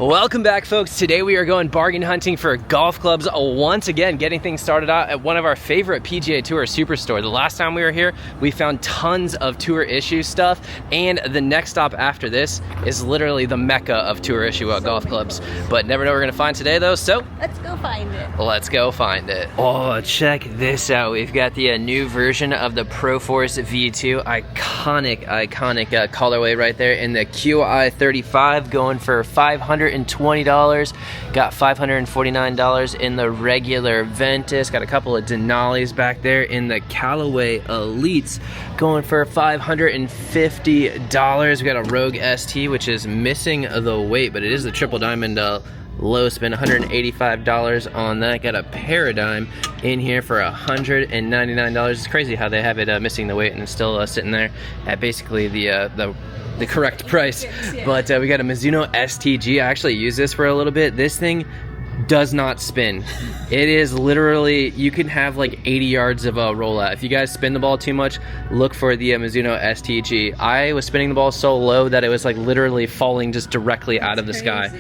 Welcome back, folks. Today we are going bargain hunting for golf clubs once again, getting things started out at one of our favorite PGA Tour Superstore. The last time we were here, we found tons of tour issue stuff, and the next stop after this is literally the mecca of tour issue golf clubs. But never know what we're gonna find today though, so let's go find it. Let's go find it. Oh, check this out. We've got the new version of the Pro Force V2. Iconic colorway right there in the QI 35, going for $520. Got $549 in the regular Ventus. Got a couple of Denali's back there in the Callaway Elites, going for $550. We got a Rogue ST, which is missing the weight, but it is the triple diamond low spin, $185 on that. Got a Paradigm in here for $199. It's crazy how they have it missing the weight and it's still sitting there at basically the correct price. Yeah. But we got a Mizuno STG. I actually used this for a little bit. This thing does not spin. It is literally, you can have like 80 yards of a rollout. If you guys spin the ball too much, look for the Mizuno STG. I was spinning the ball so low that it was like literally falling just directly out of the sky.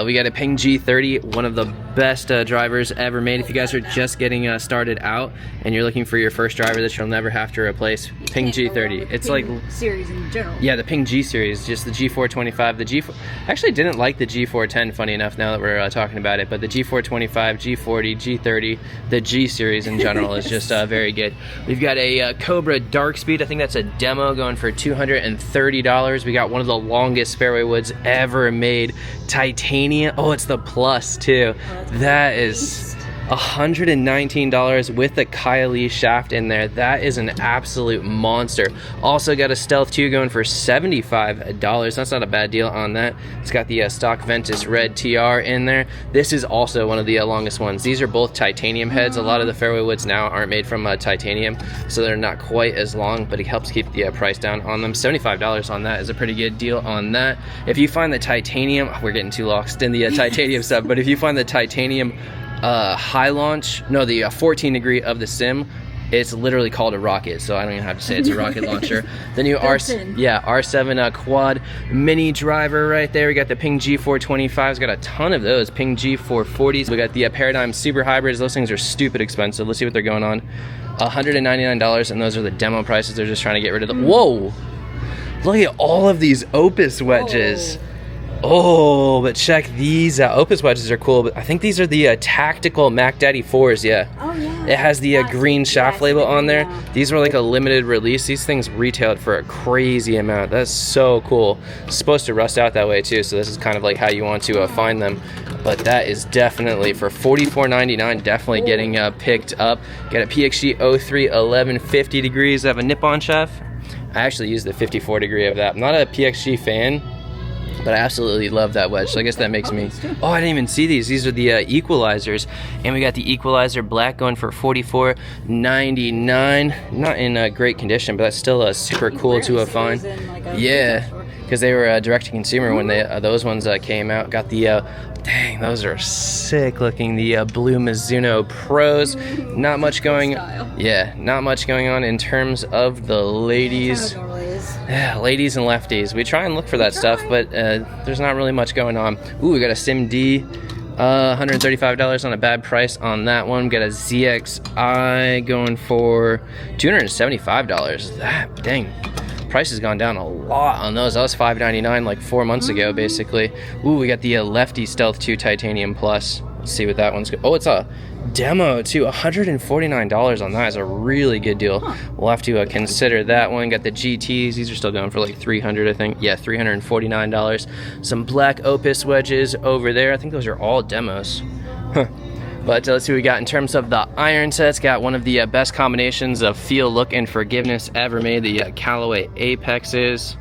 We got a Ping G30, one of the best drivers ever made. If you guys are just getting started out and you're looking for your first driver that you'll never have to replace, Ping G30. It's like series in general. Yeah, the Ping G series, just the G425, the G4. I actually didn't like the G410, funny enough, now that we're talking about it, but the G425, G40, G30, the G series in general is just very good. We've got a Cobra Dark Speed. I think that's a demo, going for $230. We got one of the longest fairway woods ever made, titanium. Oh, it's the Plus too. That is $119 with the Kylie shaft in there. That is an absolute monster. Also got a Stealth 2 going for $75. That's not a bad deal on that. It's got the stock Ventus Red TR in there. This is also one of the longest ones. These are both titanium heads. A lot of the fairway woods now aren't made from titanium, so they're not quite as long, but it helps keep the price down on them. $75 on that is a pretty good deal on that. If you find the titanium, we're getting too lost in the titanium stuff, but if you find the titanium high launch, no, the 14 degree of the Sim, it's literally called a rocket, so I don't even have to say it's a rocket launcher. The new R7 quad mini driver right there. We got the Ping G425s, got a ton of those. Ping G440s. We got the Paradigm Super Hybrids. Those things are stupid expensive. Let's see what they're going on. $199, and those are the demo prices. They're just trying to get rid of them. Whoa! Look at all of these Opus wedges. Whoa. Oh, but check these out. Opus wedges are cool, but I think these are the tactical Mac Daddy 4s, yeah. Oh, yeah. It has the green shaft label on there. Yeah. These were like a limited release. These things retailed for a crazy amount. That's so cool. It's supposed to rust out that way too, so this is kind of like how you want to find them. But that is definitely, for $44.99, definitely getting picked up. Got a PXG 03 1150 degrees. I have a Nippon shaft. I actually use the 54 degree of that. I'm not a PXG fan, but I absolutely love that wedge, so I guess that makes me... Oh, I didn't even see these. These are the equalizers, and we got the equalizer black going for $44.99. Not in great condition, but that's still super cool to find. Yeah, because they were direct to consumer when those ones came out. Got the dang, those are sick looking. The blue Mizuno Pros. Not much going. Yeah, not much going on in terms of the ladies. Yeah, ladies and lefties. We try and look for that stuff, but there's not really much going on. Ooh, we got a Sim D, $135 on a bad price on that one. We got a ZXi going for $275. That, dang, price has gone down a lot on those. That was $599 like 4 months ago, basically. Ooh, we got the Lefty Stealth 2 Titanium Plus. Let's see what that one's good. Oh, it's a demo too. $149 on that is a really good deal. We'll have to consider that one. Got the GTs. These are still going for like $300, I think. Yeah, $349. Some black Opus wedges over there. I think those are all demos. But let's see what we got in terms of the iron sets. Got one of the best combinations of feel, look, and forgiveness ever made. The Callaway Apexes.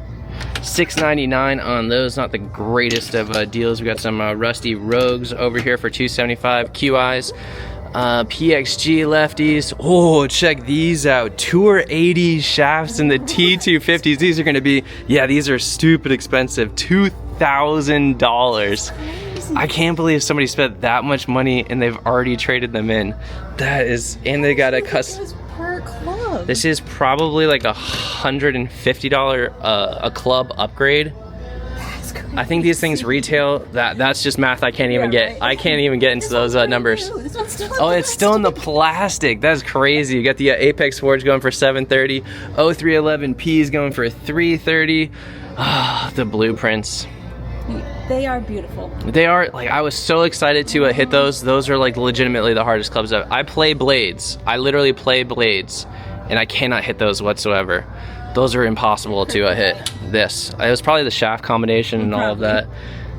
$6.99 on those. Not the greatest of deals. We got some rusty Rogues over here for $275. QIs. PXG lefties. Oh, check these out. Tour 80 shafts in the T250s. These are going to be, yeah, these are stupid expensive. $2,000. I can't believe somebody spent that much money and they've already traded them in. That is, and they got a custom. Per club. This is probably like $150 a club upgrade. That's I think these things retail, that's just math I can't even get. Right. I can't even get into those numbers. This one's still Oh, it's still in the plastic. That's crazy. You got the Apex Forge going for $730. 0311 Ps going for $330. Ah, the blueprints. They are beautiful. They are, like, I was so excited to hit those. Those are like legitimately the hardest clubs ever. I play blades. I literally play blades, and I cannot hit those whatsoever. Those are impossible to hit. This. It was probably the shaft combination and all of that.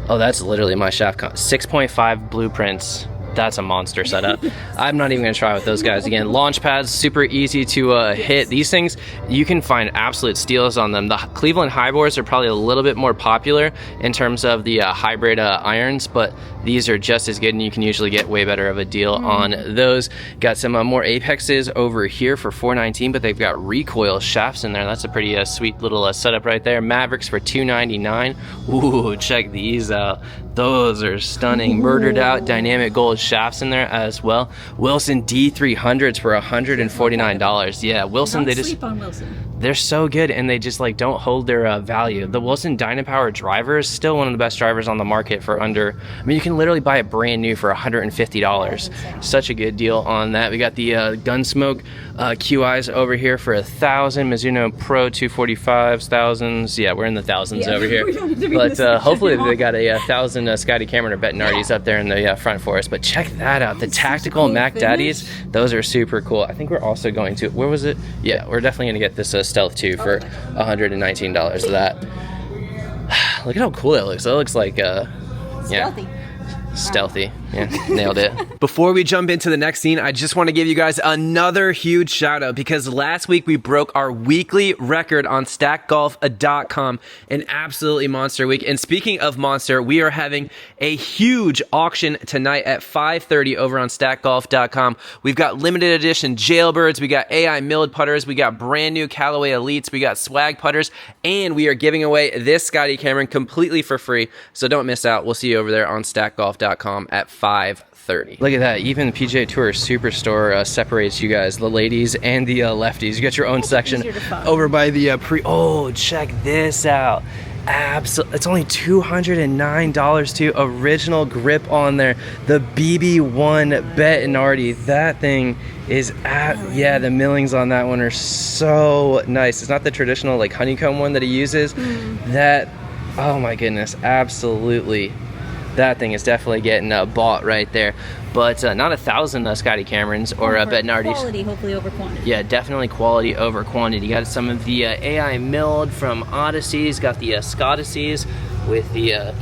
Oh, that's literally my shaft. 6.5 blueprints. That's a monster setup. I'm not even gonna try with those guys again. Launch pads, super easy to hit. These things, you can find absolute steals on them. The Cleveland high bores are probably a little bit more popular in terms of the hybrid irons, but these are just as good, and you can usually get way better of a deal on those. Got some more Apexes over here for $419, but they've got recoil shafts in there. That's a pretty sweet little setup right there. Mavericks for $299. Ooh, check these out. Those are stunning. Murdered out dynamic gold shafts in there as well. Wilson D300s for $149. Yeah, Wilson, Don't sleep on Wilson. they're so good, and they just like don't hold their value. The Wilson Dynapower driver is still one of the best drivers on the market for under, I mean, you can literally buy it brand new for $150. Such a good deal on that. We got the Gunsmoke QIs over here for $1,000. Mizuno Pro 245s, thousands. Yeah, we're in the thousands over here. But hopefully they got a 1,000 Scotty Cameron or Bettinardi's up there in the front for us. But check that out. The tactical cool Mac finish. Daddies, those are super cool. I think we're also going to, where was it? Yeah, we're definitely going to get this Stealth 2 for $119 of that. Look at how cool that looks. That looks like, Stealthy. Stealthy. Yeah, nailed it. Before we jump into the next scene, I just want to give you guys another huge shout out because last week we broke our weekly record on stackgolf.com. An absolutely monster week. And speaking of monster, we are having a huge auction tonight at 5:30 over on stackgolf.com. We've got limited edition jailbirds, we got AI milled putters, we got brand new Callaway Elites, we got swag putters, and we are giving away this Scotty Cameron completely for free. So don't miss out. We'll see you over there on stackgolf.com at 5:30. Look at that. Even the PGA Tour Superstore separates you guys, the ladies and the lefties. You got your own section easier to find. over by the Oh, check this out. It's only $209 too. Original grip on there. The BB1 Bettinardi. That thing is yeah, the millings on that one are so nice. It's not the traditional like honeycomb one that he uses. That, oh my goodness, absolutely. That thing is definitely getting bought right there. But not 1,000 Scotty Camerons or Bettinardis. Quality, hopefully over quantity. Yeah, definitely quality over quantity. Got some of the AI milled from Odysseys. Got the Scotticies with the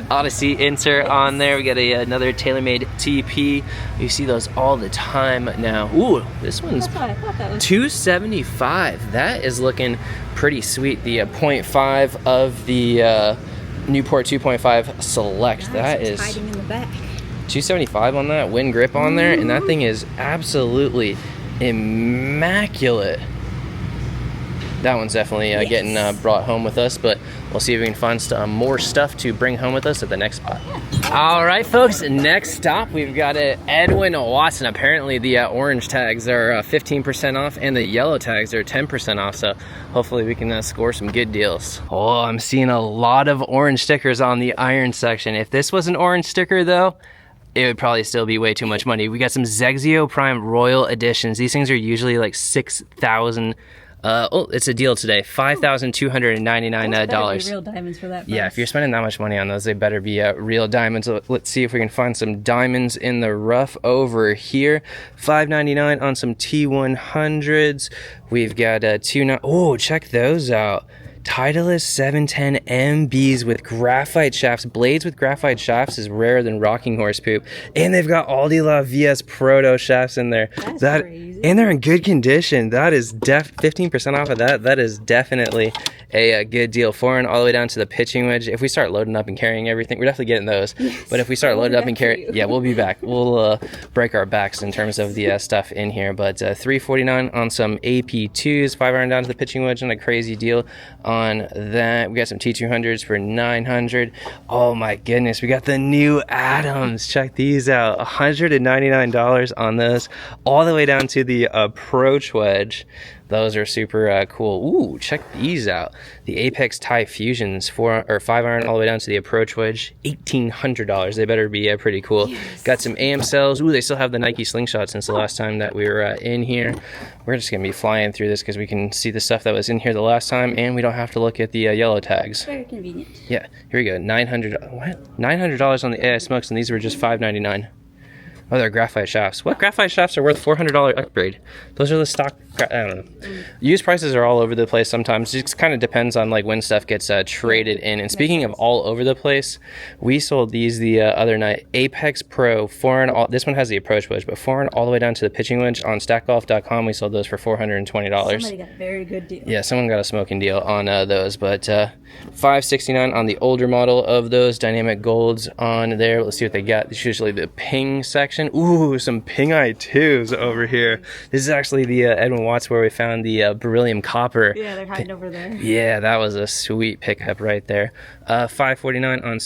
Odyssey insert on there. We got another TaylorMade TP. You see those all the time now. Ooh, this one's That's why I thought that was $275. That is looking pretty sweet. The 0.5 of the Newport 2.5 Select. That is hiding in the back. $275 on that, wind grip on there, and that thing is absolutely immaculate. That one's definitely getting brought home with us, but we'll see if we can find some more stuff to bring home with us at the next spot. All right, folks, next stop, we've got Edwin Watts, and apparently the orange tags are 15% off, and the yellow tags are 10% off, so hopefully we can score some good deals. Oh, I'm seeing a lot of orange stickers on the iron section. If this was an orange sticker, though, it would probably still be way too much money. We got some Zexio Prime Royal Editions. These things are usually like $6,000. Oh, it's a deal today. $5,299. Real diamonds for that price. Yeah, if you're spending that much money on those, they better be real diamonds. Let's see if we can find some diamonds in the rough over here. $5.99 on some T100s. We've got oh, check those out. Titleist 710 MBs with graphite shafts. Blades with graphite shafts is rarer than rocking horse poop. And they've got Aldi La VS Proto shafts in there. That's crazy. And they're in good condition. That is 15% off of that. That is definitely a good deal. Foreign all the way down to the pitching wedge. If we start loading up and carrying everything, we're definitely getting those. Yes. But if we start We'll loading be up and back for carry, you. yeah, we'll be back. We'll break our backs in terms of the stuff in here. But $349 on some AP2s, $500 down to the pitching wedge, and a crazy deal on that. We got some T200s for $900. Oh my goodness, we got the new Adams. Check these out. $199 on those, all the way down to the approach wedge. Those are super cool. Ooh, check these out. The Apex Tie Fusions, 4 or 5 iron all the way down to the approach wedge, $1,800. They better be pretty cool. Yes. Got some AM cells. Ooh, they still have the Nike Slingshot since the last time that we were in here. We're just gonna be flying through this because we can see the stuff that was in here the last time, and we don't have to look at the yellow tags. Very convenient. Yeah, here we go. $900 on the AI Smokes, and these were just $599. Oh, they're graphite shafts. What? Graphite shafts are worth $400 upgrade. Those are the stock, I don't know. Used prices are all over the place sometimes. It just kind of depends on like when stuff gets traded in. And speaking of all over the place, we sold these the other night. Apex Pro, this one has the approach wedge, but foreign all the way down to the pitching wedge on stackgolf.com. We sold those for $420. Somebody got a very good deal. Yeah, someone got a smoking deal on those, but $569 on the older model of those dynamic golds on there. Let's see what they got. This is usually the ping section. Ooh, some ping I2s over here. This is actually the Edwin Watts where we found the beryllium copper. Yeah, they're hiding over there. Yeah, that was a sweet pickup right there. $549 on.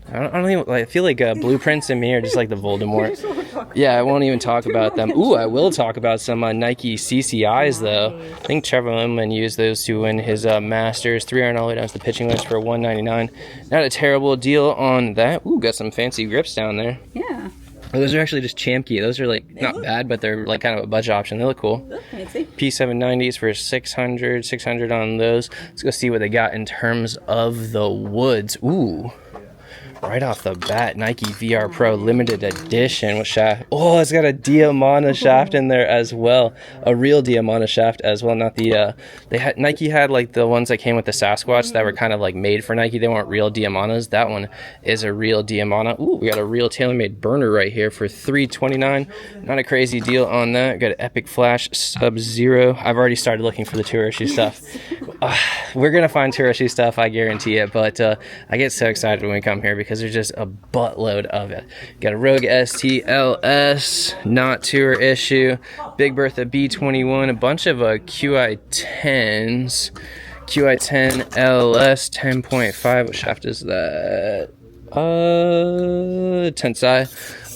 I don't even. I feel like blueprints in me are just like the Voldemort. Yeah, I won't even talk about them. Ooh, I will talk about some Nike CCIs though. I think Trevor Lemon used those to win his Masters. 3 iron all the way down to the pitching wedge for $199. Not a terrible deal on that. Ooh, got some fancy grips down there. Yeah. Oh, those are actually just Chamkey. Those are like not bad, but they're like kind of a budget option. They look cool. Fancy. P790s for $600 on those. Let's go see what they got in terms of the woods. Ooh. Right off the bat, Nike VR Pro limited edition with shaft. Oh, it's got a Diamana shaft in there as well. A real Diamana shaft as well, not the Nike had like the ones that came with the Sasquatch that were kind of like made for Nike. They weren't real Diamanas. That one is a real Diamana. Ooh, we got a real TaylorMade burner right here for $329. Not a crazy deal on that. Got an Epic Flash Sub-Zero. I've already started looking for the tour issue stuff. We're gonna find tour issue stuff, I guarantee it, but I get so excited when we come here because there's just a buttload of it. Got a Rogue STLS, not tour issue, Big Bertha B21, a bunch of QI10s, QI10 LS 10.5. What shaft is that? Tensai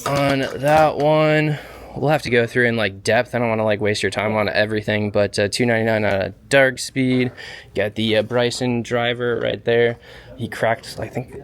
on that one. We'll have to go through in like depth. I don't want to like waste your time on everything, but $299 on a Dark Speed. Got the Bryson driver right there. He cracked,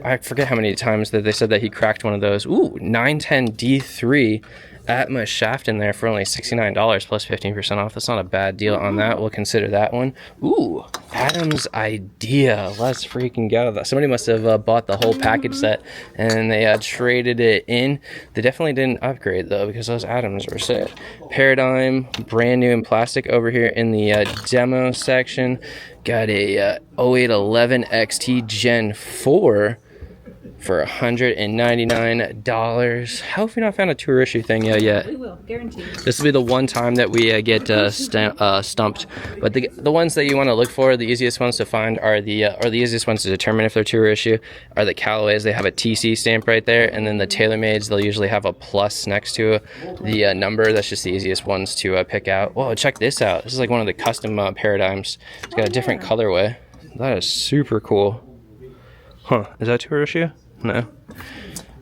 I forget how many times that they said that he cracked one of those. Ooh, 910 D3 Atmos shaft in there for only $69 plus 15% off. That's not a bad deal on that. We'll consider that one. Ooh, Adam's Idea. Let's freaking go. Somebody must have bought the whole package set and they traded it in. They definitely didn't upgrade though because those Adams were sick. Paradigm, brand new in plastic over here in the demo section. Got a 0811 XT Gen 4 for $199. How have we not found a tour issue thing yet? We will, guaranteed. This will be the one time that we get stumped. But the ones that you want to look for, the easiest ones to find are the easiest ones to determine if they're tour issue are the Callaways. They have a TC stamp right there, and then the TaylorMades, they'll usually have a plus next to the number. That's just the easiest ones to pick out. Whoa, check this out. This is like one of the custom Paradigms. It's got a different colorway. That is super cool. Huh? Is that tour issue? No.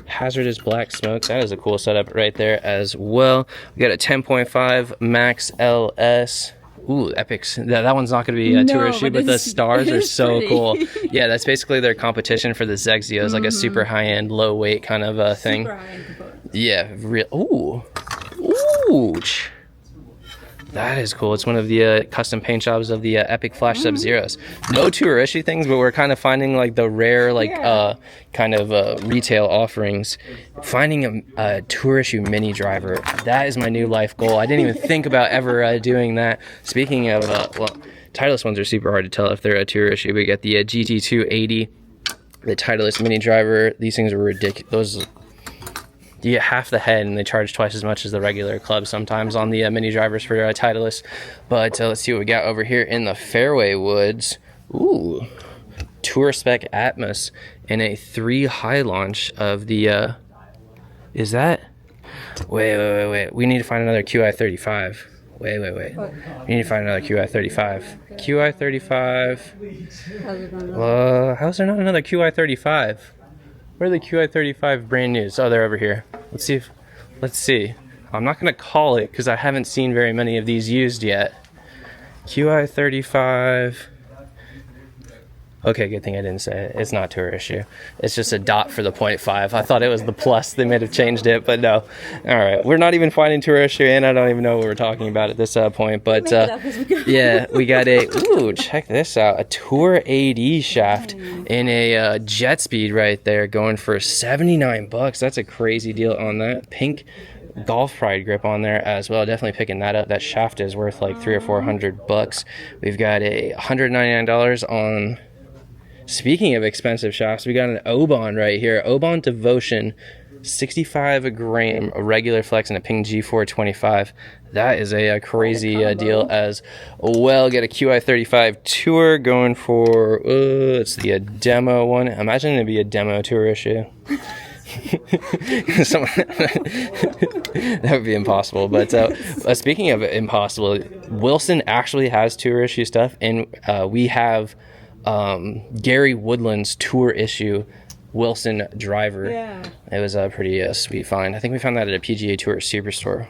Hazardous black smokes. That is a cool setup right there as well. We got a 10.5 Max LS. Ooh, Epics. That one's not going to be a tour issue, but the stars are so cool. Yeah, that's basically their competition for the Zegzios, like a super high-end, low-weight kind of thing. Super high-end component. Yeah, real. Ooh. Ooh. That is cool. It's one of the custom paint jobs of the Epic Flash Sub-Zeros. No tour issue things, but we're kind of finding like the rare kind of retail offerings. Finding a tour issue mini driver. That is my new life goal. I didn't even think about ever doing that. Speaking of, Titleist ones are super hard to tell if they're a tour issue. We got the GT280, the Titleist mini driver. These things are ridiculous. You get half the head and they charge twice as much as the regular club sometimes on the mini drivers for Titleist. But let's see what we got over here in the Fairway woods. Ooh, tour spec Atmos and a 3 high launch of the is that wait, we need to find another QI35. Wait. We need to find another QI35. QI35. How's there not another QI35? Where are the QI35 brand news? Oh, they're over here. Let's see. I'm not going to call it because I haven't seen very many of these used yet. QI 35. Okay, good thing I didn't say it. It's not tour issue. It's just a dot for the 0.5. I thought it was the plus. They may have changed it, but no. All right, we're not even finding tour issue, and I don't even know what we're talking about at this point. But yeah, we got ooh, check this out. A Tour AD shaft in a jet speed right there, going for $79. That's a crazy deal on that. Pink Golf Pride grip on there as well. Definitely picking that up. That shaft is worth like $300 or $400. We've got a $199 on. Speaking of expensive shafts, we got an Oban right here. Oban Devotion, 65 a gram, a regular flex, and a ping G425. That is a crazy deal as well. Get a QI 35 Tour going for, it's the demo one. Imagine it'd be a demo tour issue. That would be impossible. But speaking of impossible, Wilson actually has tour issue stuff, and we have Gary Woodland's tour issue Wilson driver. Yeah. It was a pretty sweet find. I think we found that at a PGA Tour Superstore.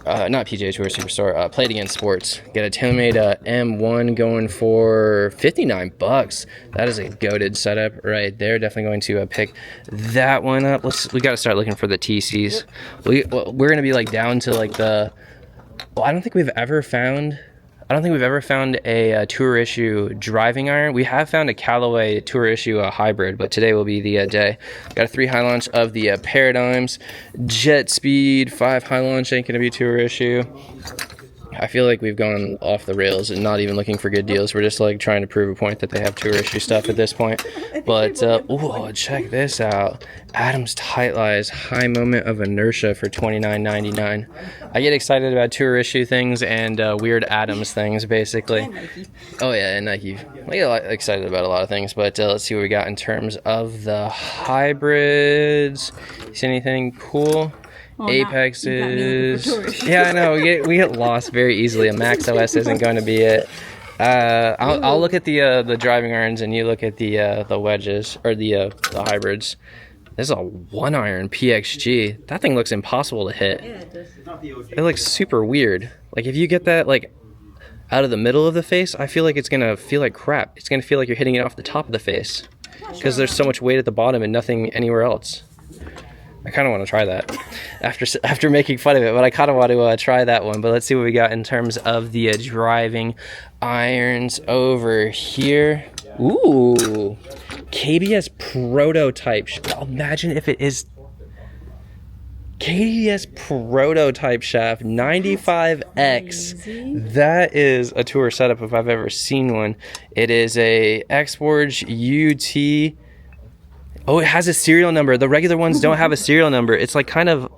Not PGA Tour Superstore, Played Against Sports. Get a TaylorMade M1 going for $59. That is a goated setup right there. Definitely going to pick that one up. We got to start looking for the TCs. We're going to be like down to like I don't think we've ever found a tour issue driving iron. We have found a Callaway tour issue hybrid, but today will be the day. Got a 3 high launch of the Paradigms. Jet Speed 5 high launch ain't going to be tour issue. I feel like we've gone off the rails and not even looking for good deals. We're just like trying to prove a point that they have tour issue stuff at this point. But ooh, check this out. Adams Tight Lies High Moment of Inertia for $29.99. I get excited about tour issue things and weird Adams things, basically. Oh yeah, and Nike. I get excited about a lot of things. But let's see what we got in terms of the hybrids. See anything cool? Well, Apexes. Yeah, I know. We get lost very easily. A Max OS isn't going to be it. I'll look at the driving irons, and you look at the wedges or the hybrids. This is a 1-iron PXG. That thing looks impossible to hit. Yeah, it does. It looks super weird. Like if you get that like out of the middle of the face, I feel like it's gonna feel like crap. It's gonna feel like you're hitting it off the top of the face because there's so much weight at the bottom and nothing anywhere else. I kind of want to try that after making fun of it, but I kind of want to try that one. But let's see what we got in terms of the driving irons over here. Ooh, KBS prototype. Imagine if it is KBS prototype shaft 95X. That is a tour setup if I've ever seen one. It is a X-Forge UT. Oh, it has a serial number. The regular ones don't have a serial number. It's like kind of...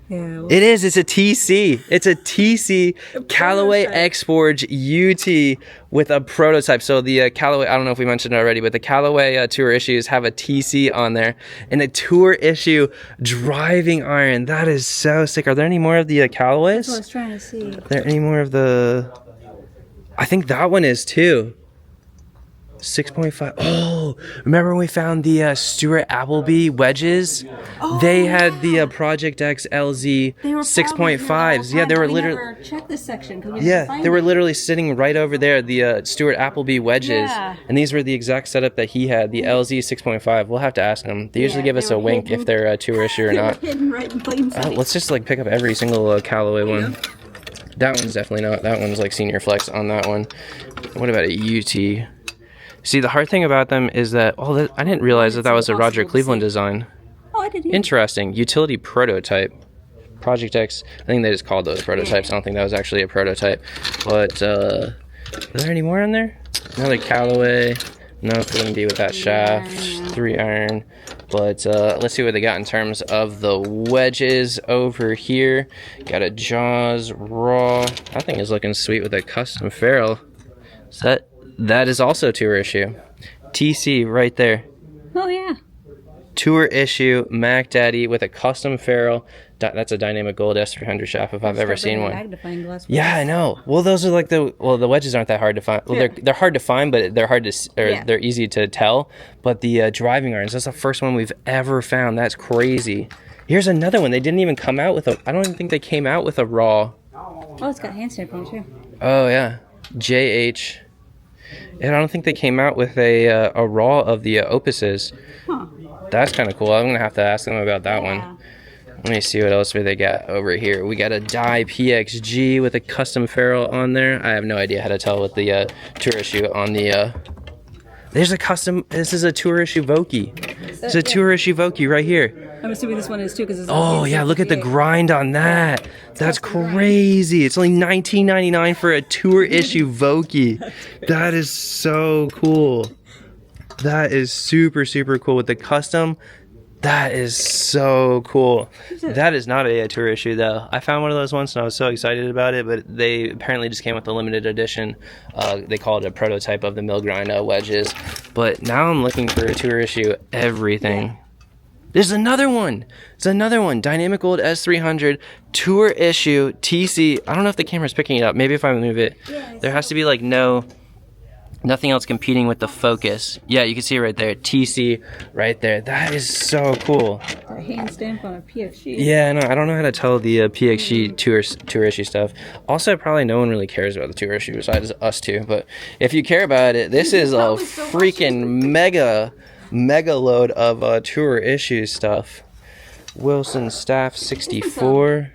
Yeah. It is. It's a TC. It's a TC Callaway X-Forge UT with a prototype. So the Callaway, I don't know if we mentioned it already, but the Callaway tour issues have a TC on there. And a tour issue driving iron. That is so sick. Are there any more of the Callaways? That's what I was trying to see. Are there any more of the... I think that one is too. 6.5. Oh, remember when we found the Stuart Appleby wedges? Oh, they had the Project X LZ 6.5s. Yeah, they were literally. Never checked this section they were literally sitting right over there. The Stuart Appleby wedges, and these were the exact setup that he had. The LZ 6.5. We'll have to ask them. They usually give us a wink if they're tour issue or not. Right in plain sight. Let's just like pick up every single Callaway one. That one's definitely not. That one's like senior flex on that one. What about a UT? See, the hard thing about them is that, I didn't realize that was a Roger Cleveland design. Oh, I didn't. Interesting. Utility prototype. Project X. I think they just called those prototypes. I don't think that was actually a prototype. But, is there any more in there? Another Callaway. No, it wouldn't be with that shaft. 3-iron. But let's see what they got in terms of the wedges over here. Got a Jaws Raw. That thing is looking sweet with a custom ferrule. That is also tour issue. TC right there. Oh, yeah. Tour issue Mac Daddy with a custom ferrule. That's a Dynamic Gold S300 shaft if I've ever seen one. Magnifying glass. Yeah, I know. Well, those are like the wedges aren't that hard to find. Well, they're hard to find, but they're easy to tell. But the driving irons, that's the first one we've ever found. That's crazy. Here's another one. They didn't even come out with I don't even think they came out with a raw Oh, it's got hand stamp on it, too. Oh yeah, JH. And I don't think they came out with a raw of the opuses. Huh. That's kind of cool. I'm gonna have to ask them about that Yeah. one. Let me see what else they got over here. We got a Dye PXG with a custom ferrule on there. I have no idea how to tell with the tour issue on the. There's a custom. This is a tour issue Vokey. It's a tour issue Vokey right here. I'm assuming this one is, too, because it's... Oh yeah, look at the grind on that. That's crazy. It's only $19.99 for a tour issue Vokey. That is so cool. That is super, super cool with the custom. That is so cool. That is not a tour issue though. I found one of those once and I was so excited about it, but they apparently just came with a limited edition. They call it a prototype of the mill grind wedges. But now I'm looking for a tour issue everything. There's another one. There's another one. Dynamic Gold S300 tour issue TC. I don't know if the camera's picking it up. Maybe if I move it. There has to be like nothing else competing with the focus. Yeah, you can see it right there. TC right there. That is so cool. A hand stamp on a PXG. Yeah, no, I don't know how to tell the PXG tour issue stuff. Also, probably no one really cares about the tour issue besides us two. But if you care about it, this is a freaking mega load of tour issue stuff. Wilson Staff 64.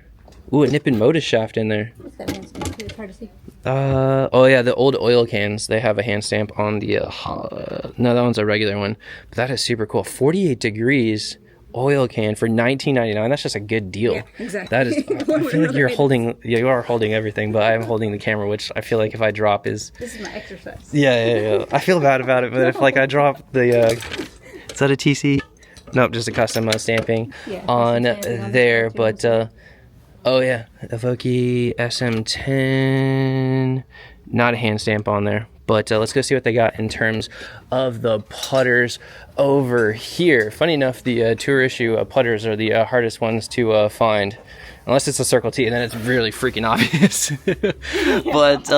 Ooh, a Nippon Modus shaft in there. What's that hand stamp? It's hard to see. Oh yeah, the old oil cans, they have a hand stamp on the no, that one's a regular one, but that is super cool. 48 degrees oil can for $19.99. That's just a good deal. Yeah, exactly. That is, I feel like you are holding everything, but I'm holding the camera, which I feel like if I drop is This is my exercise. yeah. I feel bad about it, but if like I drop the is that a TC? Nope, just a custom stamping on there, but oh yeah, a Vokey SM10, not a hand stamp on there. But let's go see what they got in terms of the putters over here. Funny enough, the tour issue putters are the hardest ones to find. Unless it's a Circle T, and then it's really freaking obvious. But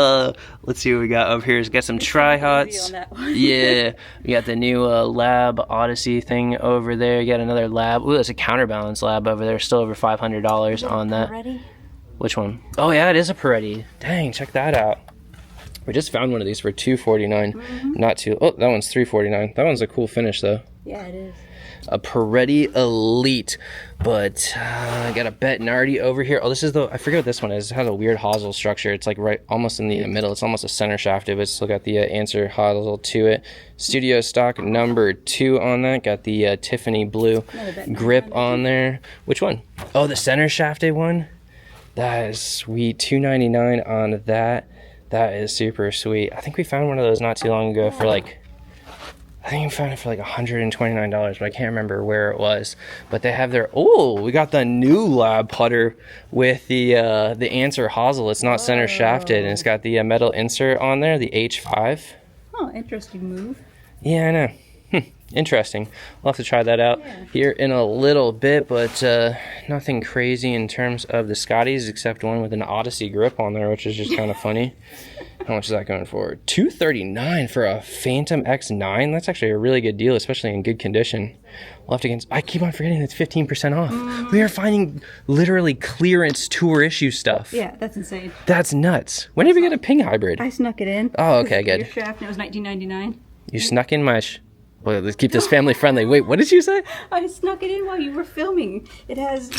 let's see what we got over here. We got some Tri-Hots. Yeah, we got the new Lab Odyssey thing over there. You got another Lab. Ooh, that's a counterbalance Lab over there. Still over $500 on that. Ready? Which one? Oh yeah, it is a Peretti. Dang, check that out. We just found one of these for $249. Not too. Oh, that one's $349. That one's a cool finish though. Yeah, it is. A Peretti Elite, but I got a Bettinardi over here. Oh, this is the, I forget what this one is. It has a weird hosel structure. It's like right almost in the middle. It's almost a center shafted, but it's still got the answer hosel to it. Studio stock number 2 on that. Got the Tiffany blue grip on there. Which one? Oh, the center shafted one. That is sweet. $299 on that. That is super sweet. I think we found one of those not too long ago for like, I think we found it for like $129, but I can't remember where it was. But they have their, oh, we got the new Lab putter with the answer hosel. It's not center shafted, and it's got the metal insert on there, the H5. Oh, interesting move. Yeah, I know. Interesting. We'll have to try that out here in a little bit, but nothing crazy in terms of the Scotties, except one with an Odyssey grip on there, which is just kind of funny. How much is that going for? $239 for a Phantom X9. That's actually a really good deal, especially in good condition. We'll have to I keep on forgetting it's 15% off. We are finding literally clearance tour issue stuff. Yeah, that's insane. That's nuts. When did we get a Ping hybrid? I snuck it in. Oh, okay, good. Your shaft, and it was $19.99. You snuck in my... Well, let's keep this family friendly. Wait, what did you say? I snuck it in while you were filming. It has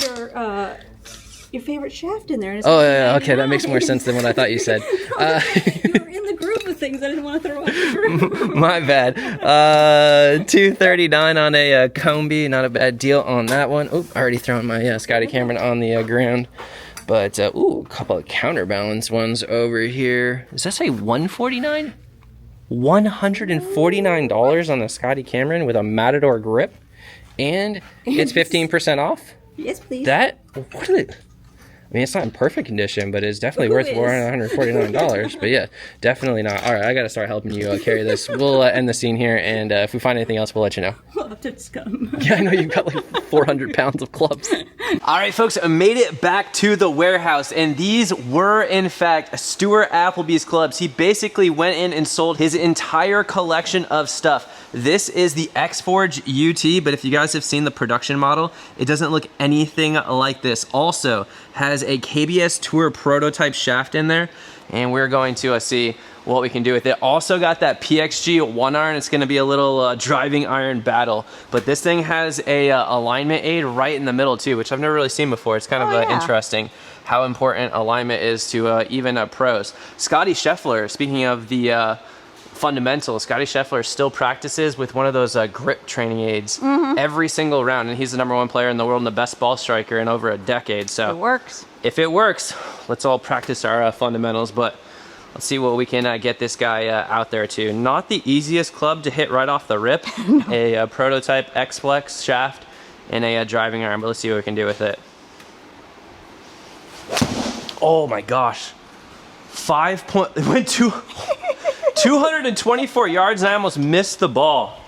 your favorite shaft in there. And it's okay, that makes more sense than what I thought you said. You were in the group of things I didn't want to throw out the group. My bad. $239 on a Combi. Not a bad deal on that one. Oh, already throwing my Scotty Cameron on the ground. But, ooh, a couple of counterbalance ones over here. Does that say $149? $149 on the Scotty Cameron with a Matador grip, and it's 15% off. Yes, please. What is it? I mean, it's not in perfect condition, but it's definitely worth $149. But yeah, definitely not. All right, I got to start helping you carry this. We'll end the scene here, and if we find anything else, we'll let you know. to scum. Yeah, I know you've got like 400 pounds of clubs. All right, folks, I made it back to the warehouse, and these were, in fact, Stuart Appleby's clubs. He basically went in and sold his entire collection of stuff. This is the X-Forge UT, but if you guys have seen the production model, it doesn't look anything like this. Also has a KBS Tour prototype shaft in there, and we're going to see what we can do with it. Also got that PXG 1-iron. It's going to be a little driving iron battle, but this thing has a alignment aid right in the middle too, which I've never really seen before. It's kind of interesting how important alignment is to even pros. Scotty Scheffler, speaking of the fundamentals, Scotty Scheffler still practices with one of those grip training aids every single round, and he's the #1 player in the world and the best ball striker in over a decade. So It works. If it works, let's all practice our fundamentals, but let's see what we can get this guy out there to. Not the easiest club to hit right off the rip. A prototype X-Flex shaft and a driving iron, but let's see what we can do with it. Oh my gosh. It went to 224 yards, and I almost missed the ball.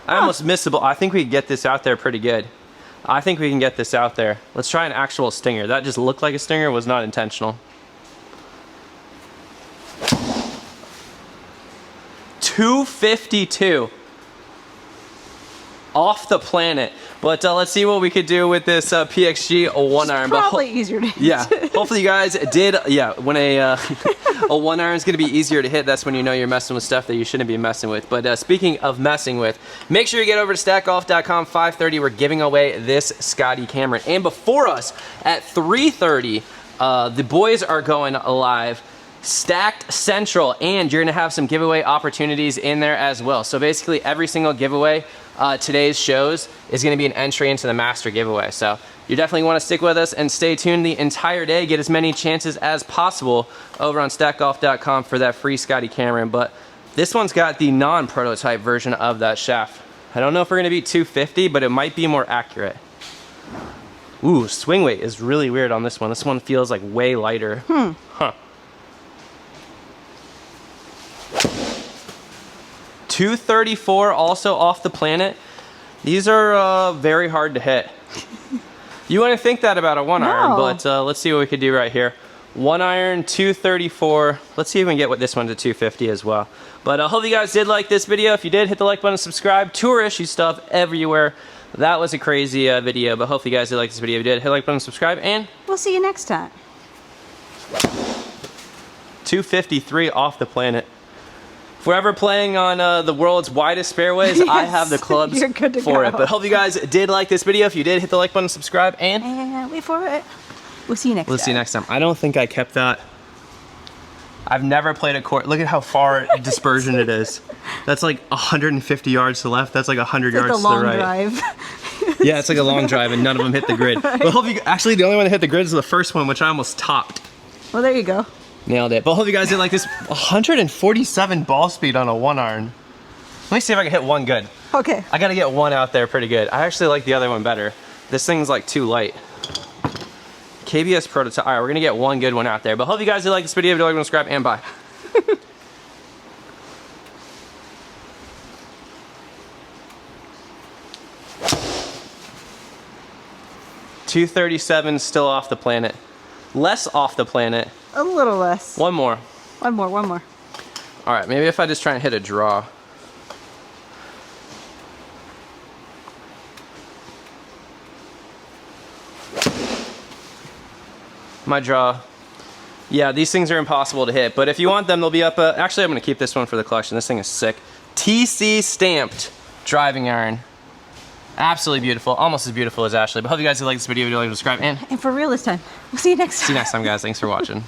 I think we can get this out there pretty good. I think we can get this out there. Let's try an actual stinger. That just looked like a stinger, was not intentional. 252 off the planet, but let's see what we could do with this PXG 1-iron. Probably easier to hit. Yeah, hopefully you guys did. Yeah, when a 1-iron is going to be easier to hit, that's when you know you're messing with stuff that you shouldn't be messing with. But speaking of messing with, make sure you get over to stackgolf.com. 5:30, we're giving away this Scotty Cameron, and before us at 3:30, the boys are going live. Stacked Central, and you're gonna have some giveaway opportunities in there as well. So basically every single giveaway today's shows is gonna be an entry into the master giveaway. So you definitely wanna stick with us and stay tuned the entire day, get as many chances as possible over on stackgolf.com for that free Scotty Cameron. But this one's got the non-prototype version of that shaft. I don't know if we're gonna be 250, but it might be more accurate. Ooh, swing weight is really weird on this one. This one feels like way lighter. Huh. 234 also off the planet. These are very hard to hit. You wouldn't think that about a 1-iron, but let's see what we could do right here. 1-iron, 234. Let's see if we can get this one to 250 as well. But I hope you guys did like this video. If you did, hit the like button, subscribe. Tour issue stuff everywhere. That was a crazy video, but hopefully you guys did like this video. If you did, hit the like button, subscribe, and we'll see you next time. 253 off the planet. If we're ever playing on the world's widest fairways, yes, I have the clubs for it. But hope you guys did like this video. If you did, hit the like button, subscribe, and wait for it. We'll see you next time. We'll see you next time. I don't think I kept that. I've never played a court. Look at how far dispersion it is. That's like 150 yards to the left. That's like 100 yards to the right. Drive. Yeah, it's like a long drive, and none of them hit the grid. But hope you, actually, the only one that hit the grid is the first one, which I almost topped. Well, there you go. Nailed it. But hope you guys did like this. 147 ball speed on a 1-iron. Let me see if I can hit one good. Okay. I gotta get one out there pretty good. I actually like the other one better. This thing's like too light. KBS prototype. All right, we're gonna get one good one out there. But hope you guys did like this video. If you like, subscribe, and bye. 237 still off the planet. Less off the planet. A little less. One more. One more. All right, maybe if I just try and hit a draw. My draw. Yeah, these things are impossible to hit, but if you want them, they'll be up. Actually, I'm gonna keep this one for the collection. This thing is sick. TC stamped driving iron. Absolutely beautiful, almost as beautiful as Ashley. But hope you guys did like this video. If you like, subscribe, and for real this time. We'll see you next time. See you next time, guys. Thanks for watching.